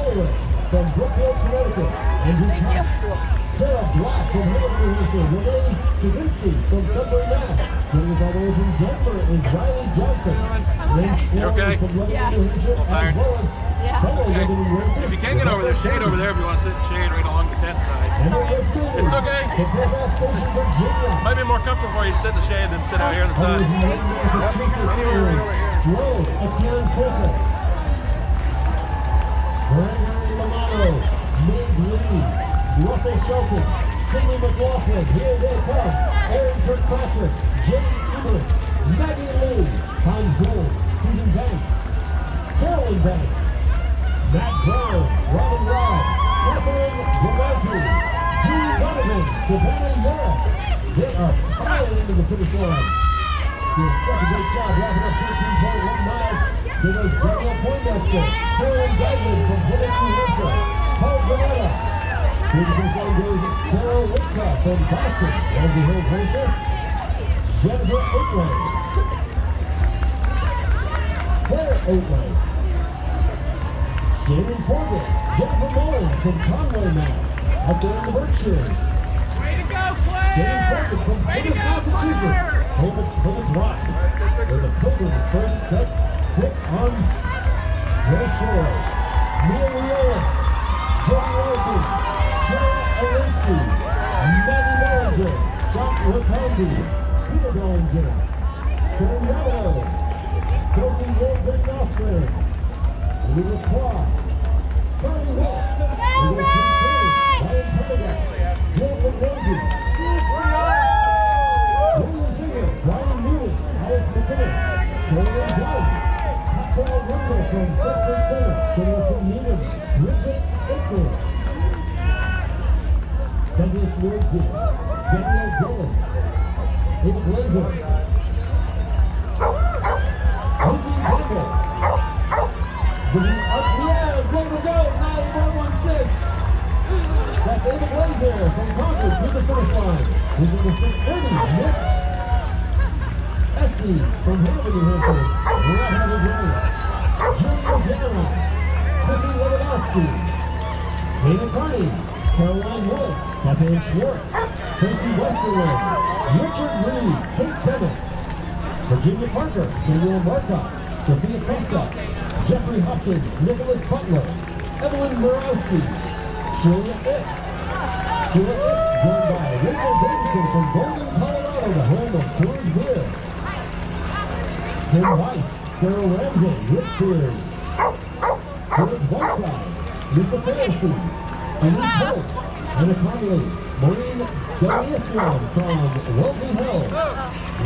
Bowler from Brookfield, Connecticut. Andrew Cox. Sarah Black from Hartford, New Hampshire. Renee Kaczynski from Sudbury, Mass. Joining us all the way from Denver is Riley Johnson. You okay? From Lebanon, Yeah. New Hampshire, All tired? as well as Okay. If you can't get over there, shade over there if you want to sit in shade right along the tent side. It's okay. Might be more comfortable for you to sit in the shade than sit out here on the side. Anywhere right over here. Flo Etienne Focus. Gregory Milano, Meg Lee, Russell Shelton, Cindy McLaughlin, here they come. Aaron Kirkpatrick, Jenny Ebert, Maggie Lee, Hans Gould, Susan Banks, Carolyn Banks, Matt Brown, Robin Robb, Catherine Gamarti, Julie Donovan, Savannah Yura. They are piling into the finish line. Doing such a great job wrapping up 13.1 miles. There goes Daniel Poindexter, Carolyn Geisman from Plymouth, New Hampshire, Paul Granada. Here the finish line goes Sarah Whitcott from Boston, Ramsey Hill Racer, Jennifer Oatley, Claire Oatley, Jamie Forget, Jennifer Mullins from Conway, Mass. Up there in the Berkshires. Way to go, Claire! Jamie Forget from Plymouth, Massachusetts. Plymouth Rock, where the Pilgrims first set foot on their shore. Mia Willis, Joey Orton, Sharon Alinsky, Maggie Bellinger, Scott Rapondi, Peter Bellinger, Kevin Yamato, Kelsey Goldberg Oscar, Lisa Clark, Barney Wilkes, Lisa Kincaid, Ryan Pendergast, Joe McKenzie, William Finger, Brian Newton, Alice McKinnon, Joey Dunn, Paul Rumble from Bedford Center, Dennis from Needham, Richard Ickler, Douglas Woodson, Daniel Dillon, Nick Blazer, Lucy Campbell, yeah, way to go, 9116. That's Ava Blazer from Concord to the finish line. Who's in the 630, Nick Estes from Hartford, New Hampshire. We're out of his race. Julia O'Donnell, Chrissy Lewanowski, Dana Carney, Caroline Wood, Kathleen Schwartz, Tracy Westerland, Richard Reed, Kate Dennis, Virginia Parker, Samuel Marcotte, Sophia Costa, Jeffrey Hopkins, Nicholas Butler, Evelyn Murawski, Sheila Ick, joined by Rachel Davidson from Golden, Colorado, the home of Coors Beer. Tim Weiss, Sarah Ramsey, Rick Beers, George Whiteside, Lisa Pharisee, Elise Holt, Anna Conley, Maureen Delisian from Wellesley Hill,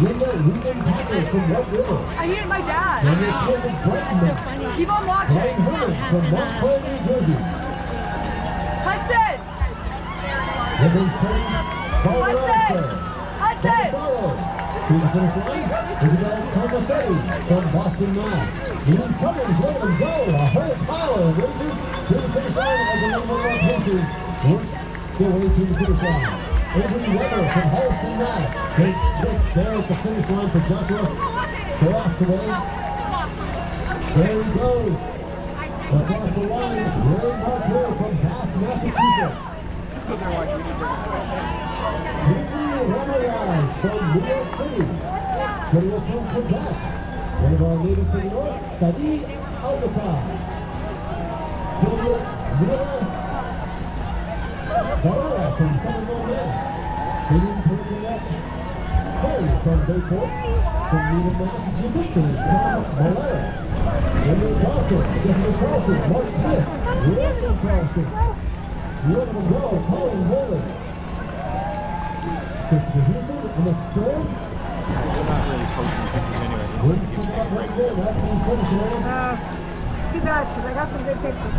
Linda Reuben Packer from White River. I needed my dad. Daniel Smith from Brighton, Keep on Brian watching. Herman from Montclair, New Jersey. Hudson! Women's team, Barbara Hudson! Arthur, Hudson! to the finish line, Isabel Tomasetti from Boston, Mass. Denise Cummings, let them go. A whole pile of racers to the finish line as the number one racers works their way to the finish line. Avery Weber from Holliston, Mass. Great trick there at the finish line for Joshua Karasaway. There he goes. Across the line, Ray Marqueur from Bath, Massachusetts. Ramirez from New York City. Joining us from Quebec. One of our natives to the north, Tadi Alcatraz. Sylvia Miller Barrera from Somerville, Mass. William Turkinet Perry from Bayport. From Needham, Massachusetts, and Tom Malaris. Emily Dawson, Jessica Carlson, Mark Smith, William Carlson. Let them go, Colin Holland. Christopher Houston on the score. They're not really posting pictures anyway. Wouldn't come up right there, that's the finish line. Too bad, because I got some good pictures.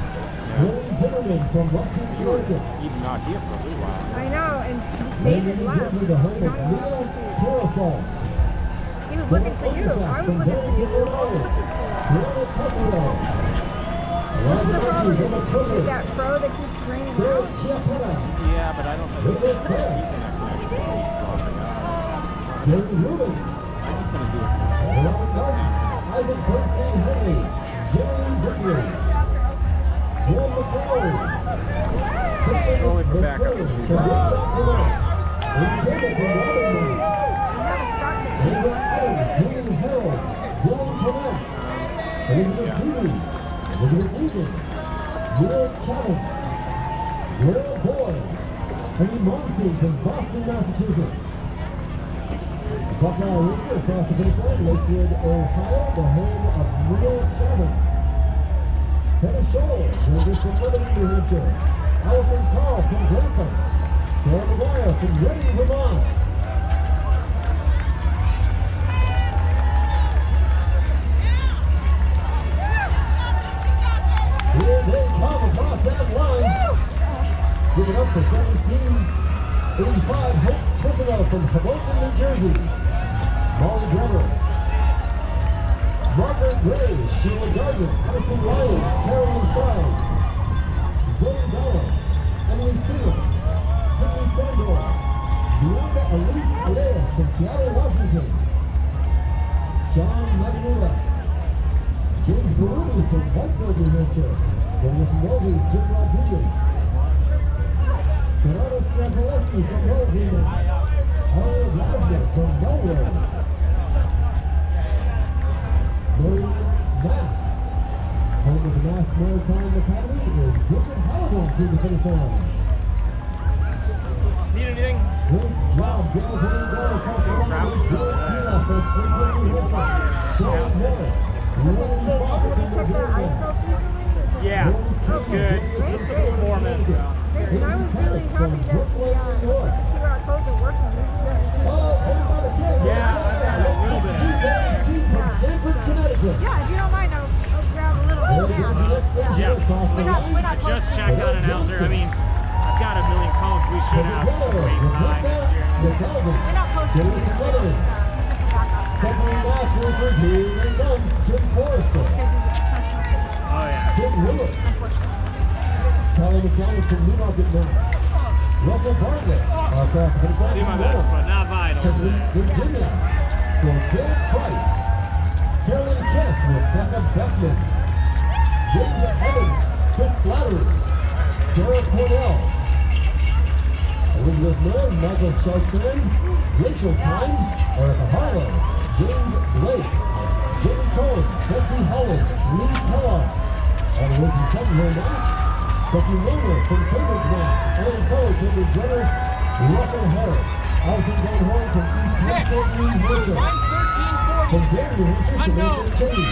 Willie Zimmerman from Western Georgia. Even not here for a little while. I know, and David David left. Jersey, the home of Neil Parasol. He was looking for you. I was From looking for Belgium, you. Illinois. Brianna Tessero. What's Roger the problem? Matthews of the Is Clippers. that pro that keeps raining Sarah out? Chiappetta. Yeah, but I don't think Rick he's Fair. gonna connect. Gary Rubin. I'm just gonna do it. Robert Martin. Isaac Bernstein Henry. Jerry Brickley. Only for backup. From Boston, Massachusetts. Buckeye Racer across the finish line, Lakewood, Ohio, the home of Neil Sherman. Penny Scholl joins us from Lebanon, New Hampshire. Allison Carl from Grantham. Sarah McGuire from Reading, Vermont. Here they come across that line. Give it up for 1785 Hope Personal from Hoboken, New Jersey. Molly Glover. Margaret Gray, Sheila Gardner, Allison Lyons, Carolyn Shine, Zoe Dalla, Emily Singer, Sydney Sandor, Bianca Elise Aleas from Seattle, Washington, Sean Maganula, James Baruni from Whiteville, New Hampshire, Dennis Moses, Jim Rodriguez, Gerardo Strasaleski from Rosine, Aria Glasgow from Melrose, Maureen Mass, home of the Mass Maritime Academy, is Bridget Halliburton through the finish line. Need anything? Great job, girls and goal across the line. Joe Pila from Springfield, New Hampshire. Sharon Morris, Lauren Fox from Virginia. Yeah, that's good. 4 minutes ago. I was really happy that the QR codes are working. Yeah, I've had a little bit. From Stamford, Connecticut. Yeah, if you don't mind, I'll grab a little snack. Yeah. We're not I just close to checked on announcer. I mean, I've got a million cones. We should have some waste time next year. We're not close to these. We're just using for backup. Second Mass Racers, here they come. Jim Forrester. Oh, yeah. Jim Lewis. Tyler McDonald from Newmarket, Mass. Russell Bartlett across the finish line. Do my best, but not vital. Chesapeake, Virginia. For Bill Price. Carolyn Kiss with Becca Beckman. James Evans. Chris Slattery. Sarah Cornell. Elizabeth Miller, Michael Sharpton. Rachel Time. Erica Harlow. James Blake. Jamie Cohen. Betsy Holland. Lee Kellogg. All the way from Sutton, Mass. Becky Wilmer from Cambridge, Mass. Ellen Cole, Cambridge Jenner. Russell Harris. Allison Van Horn from East Hampton, New Hampshire. From there, New Hampshire, Samantha Cady.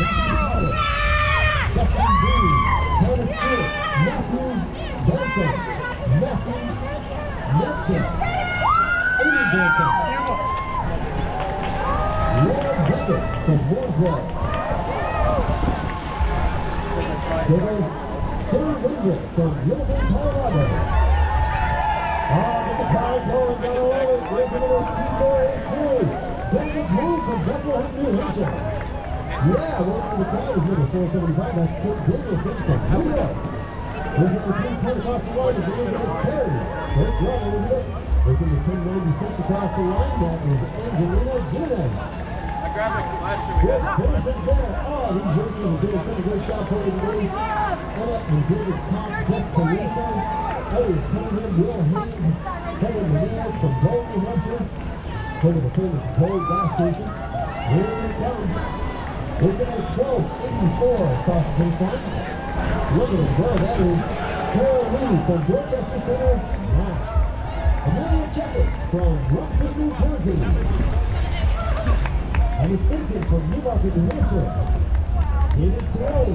Matthew Potter. Dustin Dean. Thomas Stewart. Matthew Benson. Matthew Nelson. Amy Benson. Laura Beckett from Mooresville. Sarah Windsor from Littleton, Colorado. Get the crowd going, go. There's another 2-4-8-2. David Blue from Bethlehem, New Hampshire. Yeah, well, the crowd is number 475. That's Kurt Danielson from Hillsborough. There's number 310 across the line. It's Elizabeth Perry. Great job, Elizabeth. There's number 1096 across the line. That is Angelina Jimenez. I grabbed it last year. Good finishes there. Oh, these racers are doing such a great job playing today. Ella and David Cox, Jeff Teresa, Ellie Cunningham, Will Haynes, Kevin Menez from Bold, New Hampshire. Home of the famous Bold gas station. Here they come. We've got a 1284 across the finish line. Look at it go. That is Carol Lee from Dorchester Center, Mass. Amelia Checkett from Rumson, New Jersey. And it's Vincent from Newmarket, New Hampshire. David Terrell,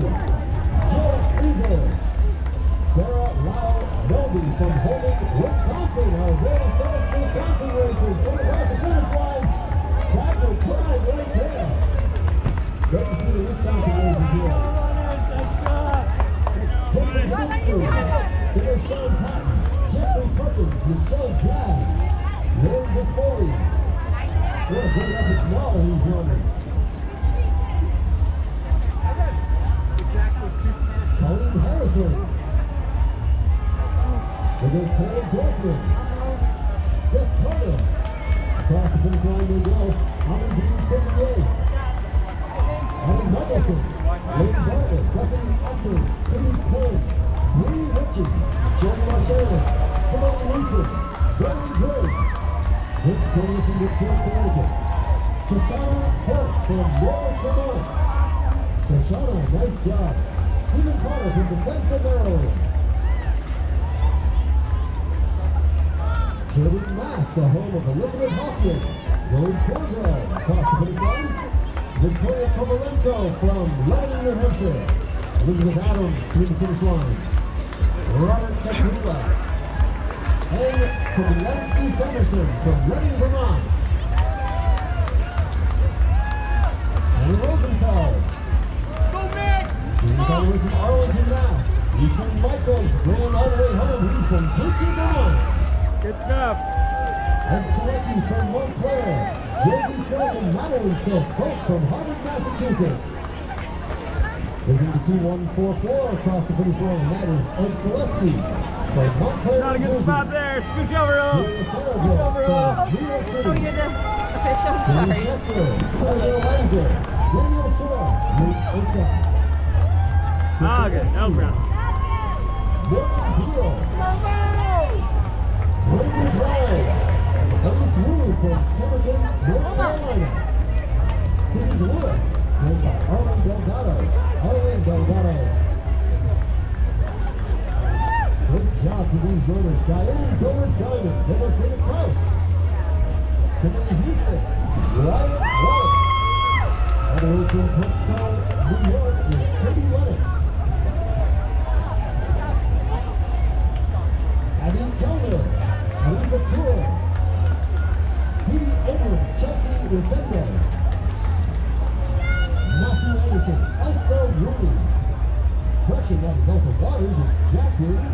Jill Friesel, Sarah Lau Melby from Holden, Wisconsin. Our very first Wisconsin racers going across the finish line. Dr. Pride right there. Great to see the Wisconsin racers here. Tiffany Hemstreet, there's Sean Patton, Jeffrey Perkins, Michelle Gadd, Lauren Gaspoli. What a great effort from all of these runners. Colleen Harrison. There goes Colin Dorfman. Seth Carter. Across the finish line they go. Alan Dean Sevier. Adam Michelson. Lane Bartlett, Bethany Atkins, Kitty Quinn, Bree Ritchie, Jen Marchand, Simone Newsom, Barry Briggs. Rick Davis from Detroit, Connecticut. Shoshana Hurt from Norwich, Vermont. Shoshana, nice job. Stephen Carter from Bethesda, Maryland. Jordan Mass, the home of Elizabeth Hoffman. Zoe Cordell across the finish line. Victoria Kovalenko from Lebanon, New Hampshire. Elizabeth Adams through the finish line. Robert Katrula. And Kobylensky Sanderson from Reading, Vermont. And Rosenfeld. Go, Mick! He's all the way from Arlington, Mass. Ethan Michaels ran all the way home. He's from Gucci, Vermont. Good stuff. And Selecki from Montclair. Josie Silk and Madeline Silk, both from Hartford, Massachusetts. Losing to 2-1-4-4 across the finish line. That is Ed Selesky from Montclair. Not a good spot there. Scooch over, Julia Scoot Sarabia over, from New York City. Oh, you're the official, I'm Danny sorry. Scheffler, Daniel Weiser, Daniel Shore, Nate Osa. Ah, good. No ground. Morgan Hill. Ranger Drive. Ellis Wu from Pemberton, North Carolina. Sidney Lewis, led by Arlen Delgado. Good job to these runners. Diane Gilbert Diamond, Demonstrated Kraus. Kimberly Houston, Wyatt Wallace. All the way from Princeton, New York, is Katie Lennox. Abby Kellner, Lisa Tour. Petey Abrams, Chelsea Resendez. Matthew Anderson, S.O. Rooney. Clutching at his Alpha Waters is Jack Rooney.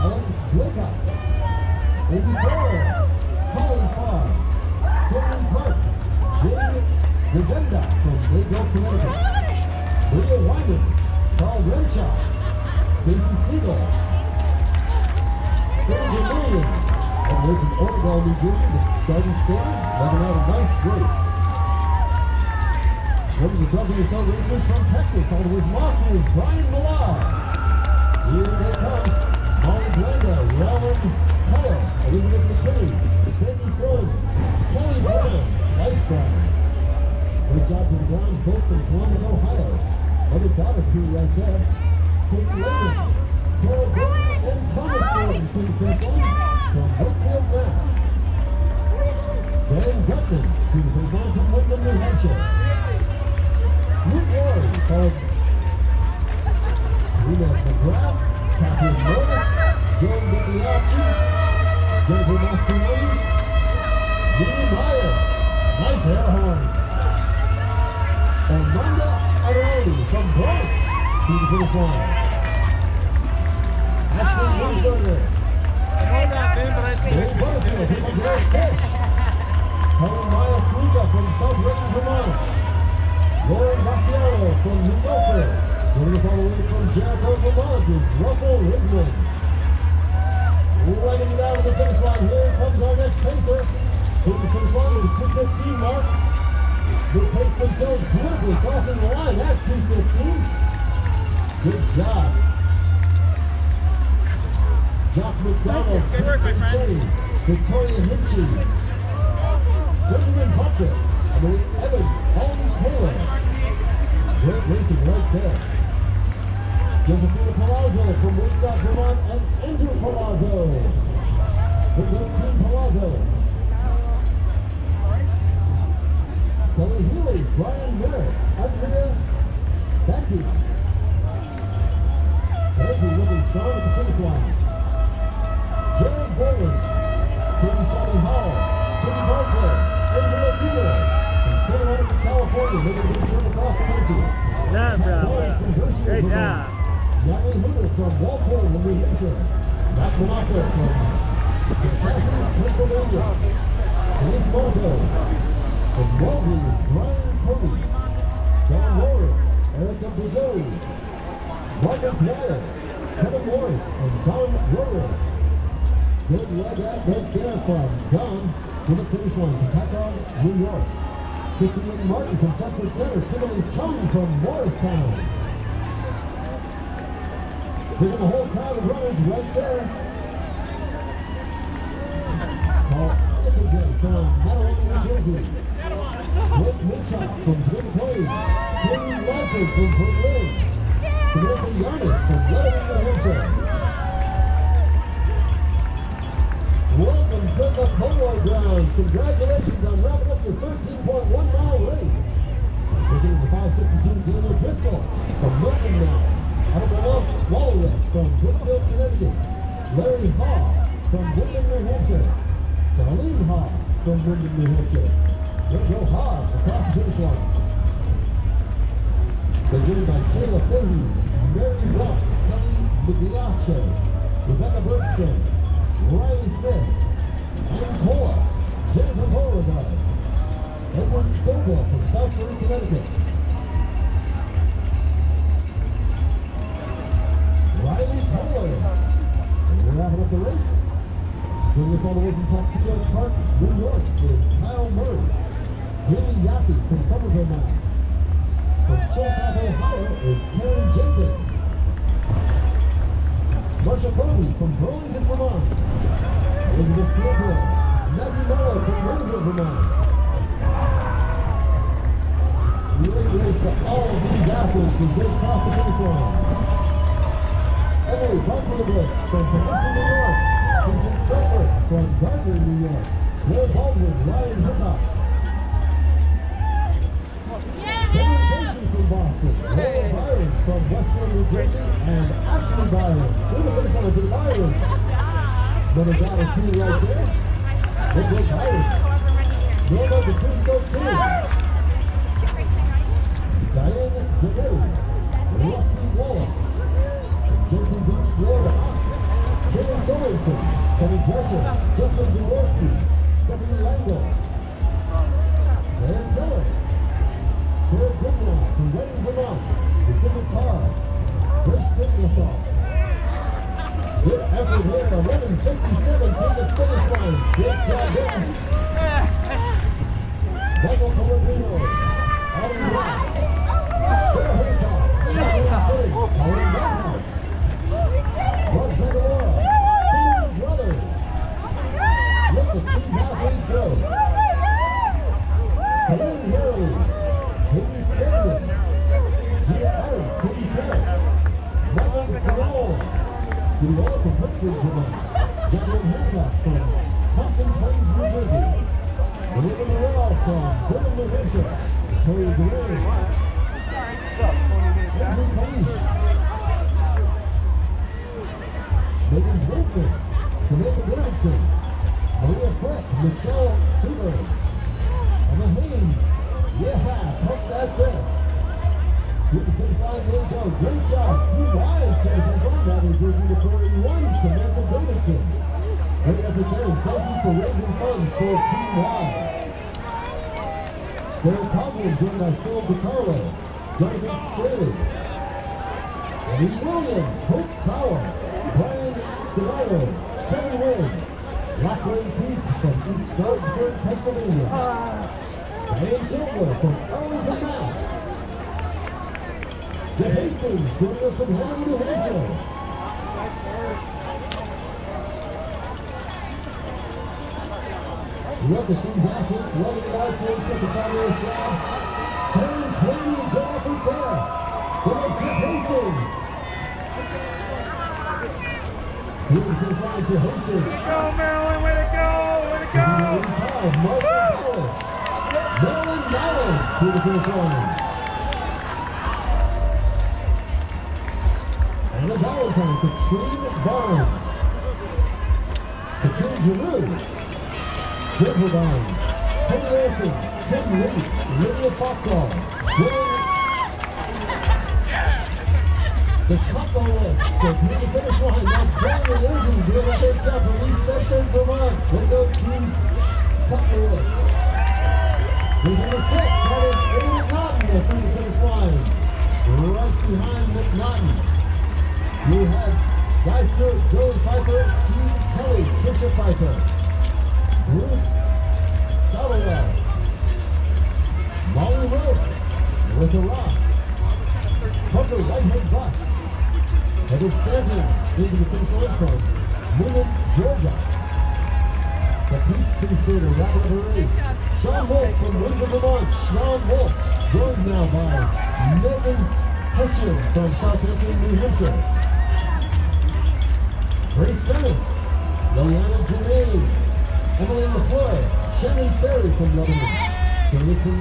Alex Jacob. Andy Boyle. Colin Farr. Sylvan Park. Jay Regenda from Lakeville, Connecticut. Leah Wyman. Carl Renshaw. Stacy Siegel. Andrew Million. All the way from Oregon, New Jersey, the Garden Standard, letting out a nice race. One of the WSL racers from Texas, all the way from Austin, is Brian Millar. Here they come. Molly Blanda, Rowan Kyle, Elizabeth McKinney, Sandy Freud, Kelly Brown, Lifeguard. Good job to the Browns, both from Columbus, Ohio. Another daughter crew right there. Kate Layton, Carol Gordon, and Thomas Gordon from the fifth line from Brookfield, Mass. Dan Gutman to the fifth line from Woodland, New Hampshire. Luke Laurie called Rena McGrath, Catherine Morris, Joan Bigliacci, Jennifer Mastroianni, Vinnie Myers, nice air horn. Amanda Adaroni from Bronx to the finish line. Ashley Winsberger. Hold that in, but I think Dave Butterfield, he comes right pitch. Helen Maya Sluga from South Reading, Vermont. Lauren Vassiano from New Milford. Joining us all the way from Jericho, Vermont is Russell Risman. Running down to the finish line, here comes our next pacer. To the finish line with a 2:15 mark. They pace themselves beautifully, crossing the line at 2:15. Good job. Jock McDonald, Good work, my friend. Chetty, Victoria Hitchie, Benjamin Patrick, Emily Evans, Holly Taylor. Great racing right there. Josephina Palazzo from Woodstock, Vermont, and Andrew Palazzo. The good team Palazzo. Kelly Healy, Brian Miller, Andrea Banty. Banty looking strong at the finish line. Jared Boland, Kim Shelley Hall, Kim Barker, Angela Diaz, from Santa Monica, California, making a big trip across the country. Nah, bravo. Great job. Natalie Hoover from Walpole, New Hampshire. Matt Monaco from Wisconsin, Pennsylvania. Denise Monaco from Wellesley, Brian Cody. John Warren, Erica Bizzoy. Margaret Dwyer, Kevin Morris, and Don Roder. Good leg out right there from Don to the finish line to Patton, New York. Christine Martin from Hartford Center. Kimberly Chung from Morristown. There's a whole crowd of runners right there. Paul Nicholson from Madeline, New Jersey. Blake Mitchell from Twin Plains. Katie Radford from Berlin. Samantha Yarnis from Lebanon, New Hampshire. Welcome to the Polo Grounds. Congratulations on wrapping up your 13.1-mile race. Visiting the 562 Daniel Driscoll from Milton, Mass. Alabama Walrus from Brookfield, Connecticut. Larry Haw from Wyndham, New Hampshire. Darlene Haw from Wyndham, New Hampshire. Joe Hobbs across the finish line. They're joined by Kayla Fahey, Mary Ross, Kelly McGiache, Rebecca Bergstrom, Riley Smith, Ann Cola, Jennifer Beauregard, Edward Scoville from Southbury, Connecticut. Riley Taylor. And we're wrapping up the race. Joining us all the way from Tuxedo Park, New York is Kyle Murray. Haley Yaffe from Somerville, Mass. From Chillicothe, Ohio is Karen Jenkins. Marsha Cody from Burlington, Vermont. Elizabeth Gabriel. Maggie Mello from Windsor, Vermont. Great race for all of these athletes as they cross the finish line. Emily Bartolowitz from Peninsula, New York. Susan Silver from Gardner, New York. Blair Baldwin, Ryan Hickox. Cameron Casey from Boston. Laura Byron from Western New Jersey. And Ashley Byron. Who the finish line to the Byron? Another guy or two right there. They go Pirates. Norma DeCrisco King. Diane Janetti. Rusty Wallace. Jensen Beach, Florida. Kevin Sorensen. Kenny Drescher. Justin Zaworski. Stephanie Langle. Dan Tiller. Jared Goodman from Reading, Vermont. Pacific Cars. Grace Dickinson. Good effort here. 11:57 to the finish line. Good job there. Michael Pellegrino. Alan Ross. Sarah Haycock. Jacqueline Fitting. Colin Brownhouse. Mark Zagalora. Henry Brothers. Let the team athletes go. Colleen Harry. Katie Stanton. Gia Irons. Katie Ferris. Michael Carroll. The all from Pittsburgh, Vermont. Jacqueline Hancock from Compton Plains, New Jersey. Olivia Morrell from Durham, New Hampshire. Victoria DeWayne. Andrew Page. Megan Wilson. Samantha Davidson. Maria Frick. Michelle Hoover. Emma Haynes. Yeah, pump that fist. With the finish line, there we go. Great job. Team Lions to the finish line. That is jersey number 41, Samantha Davidson. Great effort there. Thank you for raising funds for Team Lions. Sarah Coughlin joined by Phil DiCarlo, Jonathan Straley, Eddie Williams, Hope Power, Brian Savaro, Kevin Wynn, Lachlan Peak from East Stroudsburg, Pennsylvania, Diane Chiltler from Arlington, Mass. Jeff Hastings joining us from Hartford, New Hampshire. We have the team's athletes running it out for the finals job. Karen Clancy and Jennifer Fair. We have Jeff Hastings. Here we finish line for Hastings. Way to go, Maryland! Way to go! Way to go! Martin Polish. Maryland Mallon to the finish line. Anna Valentine, Katrine Barnes. Katrine Giroux. Jennifer Barnes. Tim Wilson. Tim Lee. Lydia Foxall. The couple lifts. So through the finish line. Now Jeremy Lindsay doing a great job from East Bedford, Vermont. There go team couple lifts. Who's number 6? That is Amy Cotton through the finish line. Right behind McNaughton. You have Guy Stewart, Zoe Pfeiffer, Steve Kelly, Tricia Pfeiffer, Bruce Dallowell, Molly Road, Melissa Ross, Tucker Whitehead Bust, Heather Stanton into the finish line from Newman, Georgia. The Peach Two-Stater wrapping up the race. Sean Wolf from Windsor, Vermont. Sean Wolf joined now by Megan Hessian from Southampton, New Hampshire. Grace Dennis, Liliana Germain, Emily LaFleur, Shannon Ferry from Lebanon. Dennis from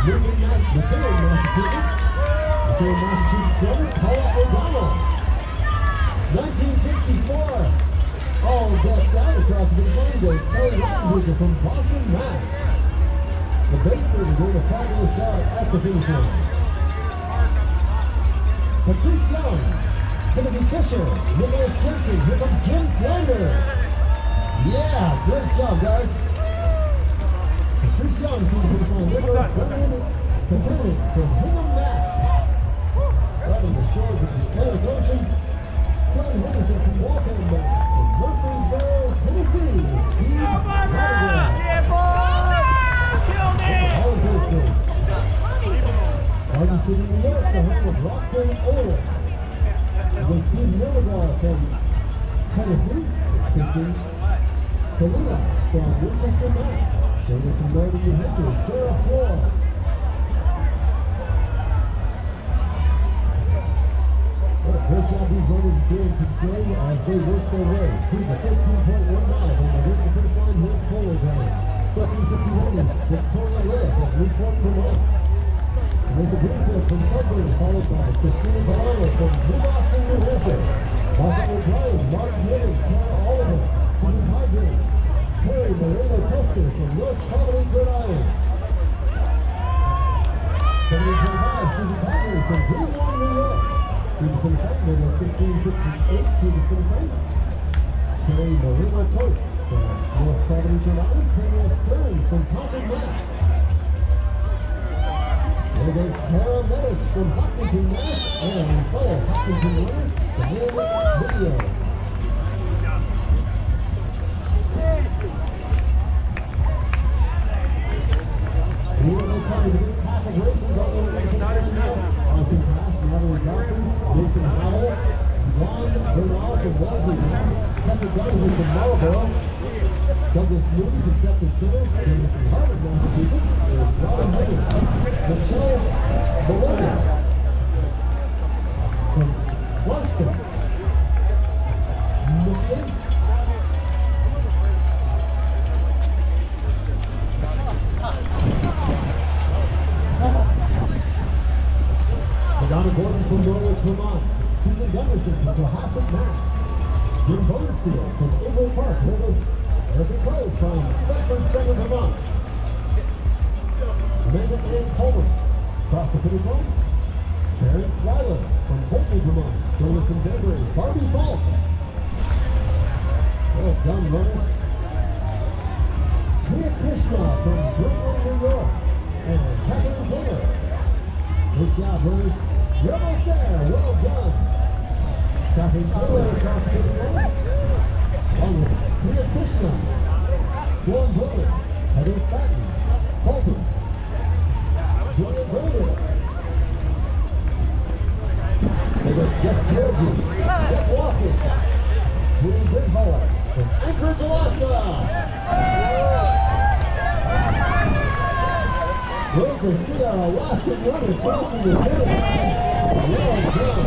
Newman, Massachusetts. McKay, Massachusetts driver, Paula O'Donnell. 1964. All decked out across the finish line goes Kelly Rottenberger from Boston, Mass. The Baster is doing a fabulous job at the finish line. Patrice Young, Timothy Fisher, Nicholas Jensen, here comes Jim Flanders. Yeah, great job, guys. Patrice Young to the finish line. Nicholas Flanders from Hingham, Mass. Right on the shores of the Atlantic Ocean. John Henderson from Waltham, Mass. From Murfreesboro, Tennessee. Steve Rodriguez. Garden City, New York, the home of Roxanne Owen. And Steve Milligar from Tennessee. Kristen Kalina from Winchester, Mass. Join us from Northern New Hampshire, Sarah Floor. Great job these runners doing today as they work their way through the 13.1 miles on the Winter Finish Line Hill Polo Ground. 13:51 is Victoria Lewis of Newport, Vermont. Samantha Greenfield from Sudbury, followed by Christina Barlow from New Boston, New Hampshire. Martha O'Brien, Martin Hibbins, Tara Oliver, Susan Hydrates, Terry Moreno Tusker from North Providence, Rhode Island. 70.25, Susan Hydrates from Greenlawn, New York. To the finish line, number 1558 to the finish line. Terry Moreno Coast from North Providence, Rhode Island. Samuel Stearns from Concord, Mass. There goes Tara Meadows from Hopkinton, Mass. And fellow Hopkinton runners, Diana Video. We will go cover the big pack of races all over the finish now. Austin Pass, Natalie Godfrey, Nathan Howell, Ron Bernal from Wellesley, Tessa Donovan from Marlboro, Douglas Moody from Sefton Center, and from Hartford, Massachusetts, is Robin Higgins, Michelle Bologna from Blunston, Michigan. Donna Gordon from Norwich, Vermont. Susan Gunderson from Cohasset, Mass. Jim Bonesteel from Eagle Park. There goes Erica Crowe from Bedford Center, Vermont. Amanda Ann Coleman across the finish line. Terrence Swiler from Bolton, Vermont. Jonas from Denver. Barbie Falk. Well done, runners. Mia Krishna from Brooklyn, New York. And Catherine Taylor. Good job, runners. You're almost there. Well done. Catherine Taylor across the finish line. Along with Mia Krishna, Dawn Bowler, Heather Patton, Bolton, Julia Bowler. There goes Jess Georgie, Jeff Lawson, Julie Bridhauer from Anchorage, Alaska. Great to see our Alaskan runners crossing the finish line. Well done.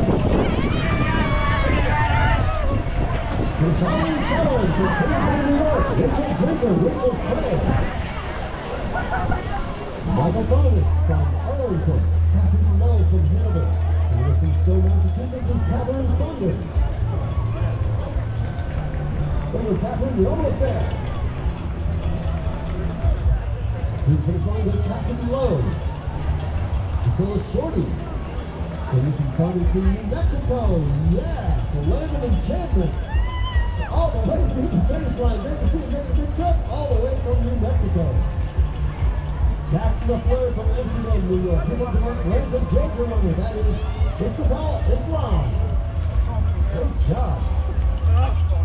Retiring following from Cleveland, New York, Richard Drinker, Richard Credit. Michael Thomas from Arlington, Cassidy Lowe from Hanover, Wilson Stowe, Massachusetts is Catherine Saunders. Over Catherine, you're almost there. To the finish line goes Cassidy Lowe. Priscilla Shorty. Wilson County to New Mexico. Yeah, the land of enchantment. All the way to the finish line. Great to see you make a big trip all the way from New Mexico. Jackson LaFleur from Amsterdam, New York. Here comes the Random Joker runner. That is Mr. Paul Islam. Great job.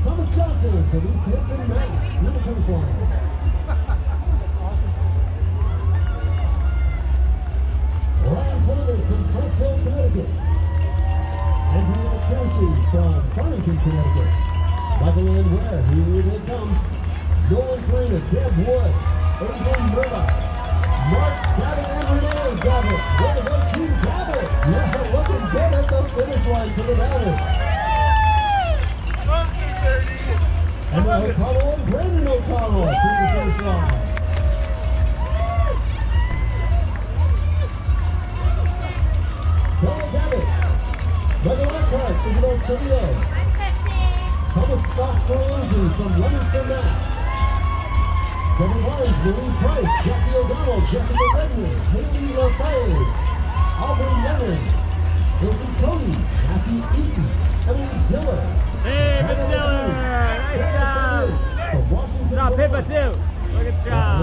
Thomas Johnson from East Hampton, Mass. Through the finish line. from Farmington, Connecticut. Michael and Ware, here they come. Nolan Farina, Deb Wood, Adrian Murdoch, Mark Cabot, and Renee Cabot. Way to go, Team Cabot. Yeah, looking good at the finish line for the Babbitts. And O'Connell and Brandon O'Connell to the finish line. Paul Cabot, Michael Eckhart, Isabel Trivio, Thomas Scott Ferruzzi from Leominster, Mass. Kevin Barnes, Marie Price, Jackie O'Donnell, Jessica Redmond, Haley LaFave, Aubrey Lennon, Wilson Cody, Matthew Eaton, Emily Diller. Hey, Miss Diller! Nice job! Saw Pippa too. Look at strong.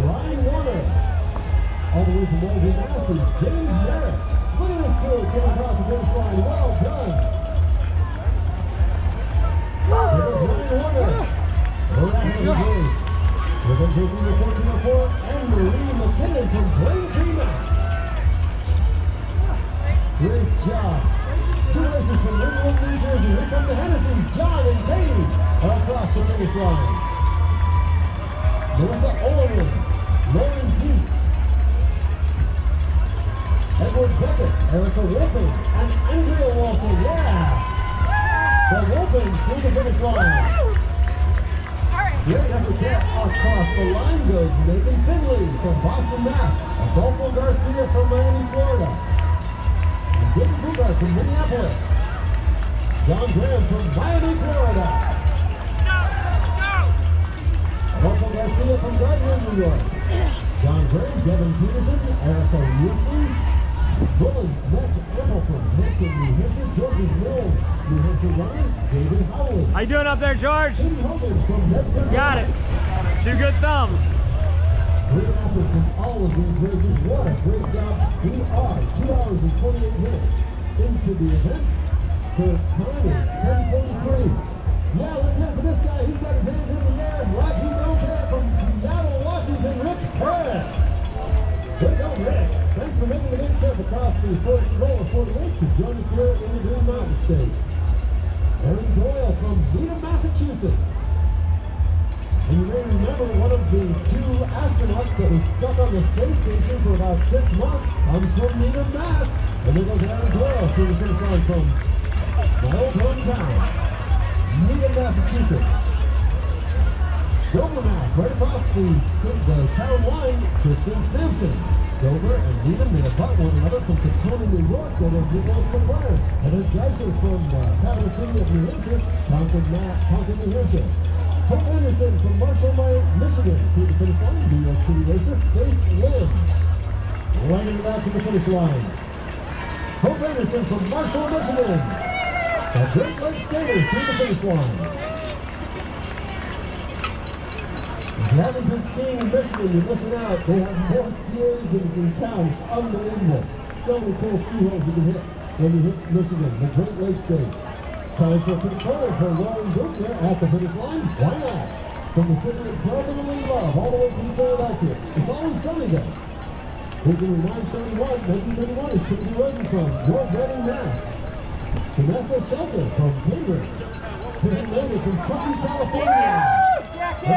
Ryan Warner. All the way from Walden, Mass is James Merritt. Look at this girl coming across the finish line. Well done. Ryan Warner. With a taking the 1404 and Marie McKinnon from Braintree, Mass. Great job. Two races from Ringwood, New Jersey. Here come the Hendersons, John and Katie, across the finish line. Melissa Owen, Lauren Dietz, Edward Beckett, Erica Wolfen, and Andrea Wolfen. Yeah! The Wolfens through the finish line. Great effort there across the line goes Nathan Finley from Boston, Mass. Adolfo Garcia from Miami, Florida. And David Bugart from Minneapolis. John Graham from Miami, Florida. Adolfo Garcia from Gardner, New York. John Graham, Devin Peterson, Erica Wilson, Bullen, Matt Apple from Hampton, New Hampshire, George's Mills, New Hampshire runner, David Howley. How you doing up there, George? Got it. Two good thumbs. Great effort from all of these races. What a great job. We are 2 hours and 28 minutes into the event. The time is 10:43. Yeah, let's hear for this guy. He's got his hands in the air. Like he knows that from Seattle, Washington, Rick Perez. There you go, Rick. Thanks for making the big trip across the roller 48 to join us here in the Green Mountain State. Aaron Doyle from Needham, Massachusetts. And you may remember one of the two astronauts that was stuck on the space station for about 6 months comes from Needham, Mass. And there goes Aaron Doyle through the finish line from my old hometown, Needham, Massachusetts. Dover, Mass, right across the town line, Kristen Sampson. Dover and Needham made a butt one another from Katona, New York, that was Nicholas McLaren. And then Geiser from capital city of New Hampshire, Concord, New Hampshire. Hope Anderson from Marshall, Michigan, through the finish line, New York City racer, Faith Lynn. Lining it out to the finish line. Hope Anderson from Marshall, Michigan. The Great Lakes Skaters through the finish line. If you haven't been skiing in Michigan, you listen out. They have more skiers than you can count. It's unbelievable. So many cool ski hills you can hit when you hit Michigan, the Great Lakes State. Time for a photo for Lauren Buchner at the finish line. Why not? From the city of brotherly love all the way from Philadelphia. It's always sunny there. Visiting 1931 is Timothy Rosen from North Reading, Mass. Vanessa Shelter from Cambridge. Tim Lander from Truckee, California.